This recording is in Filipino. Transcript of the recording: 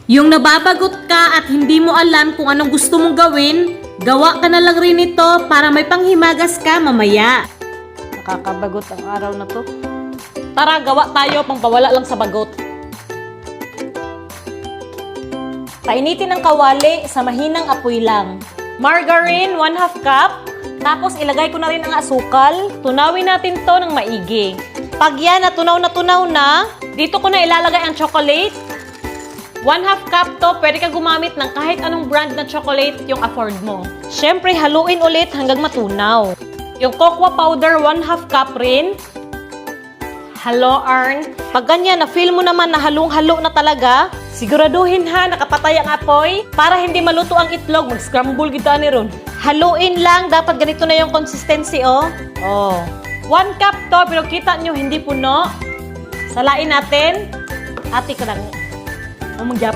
Yung nababagot ka at hindi mo alam kung anong gusto mong gawin, gawa ka na lang rin ito para may panghimagas ka mamaya. Nakakabagot ang araw na to. Tara, gawa tayo pang pawala lang sa bagot. Painitin ang kawali sa mahinang apoy lang. Margarine, 1/2 cup. Tapos ilagay ko na rin ang asukal. Tunawin natin to ng maigi. Pag yan natunaw na, dito ko na ilalagay ang chocolate. 1/2 cup to, pwede ka gumamit ng kahit anong brand na chocolate yung afford mo. Siyempre, haluin ulit hanggang matunaw. Yung cocoa powder, 1/2 cup rin. Halo, Arn. Pag ganyan, na-feel mo naman na halong-halo na talaga, siguraduhin ha, nakapatay ang apoy para hindi maluto ang itlog. Mag-scramble kita ni ron. Haluin lang, dapat ganito na yung consistency, oh. Oh. 1 cup to, pero kita nyo, hindi puno. Salain natin. Ati ka lang.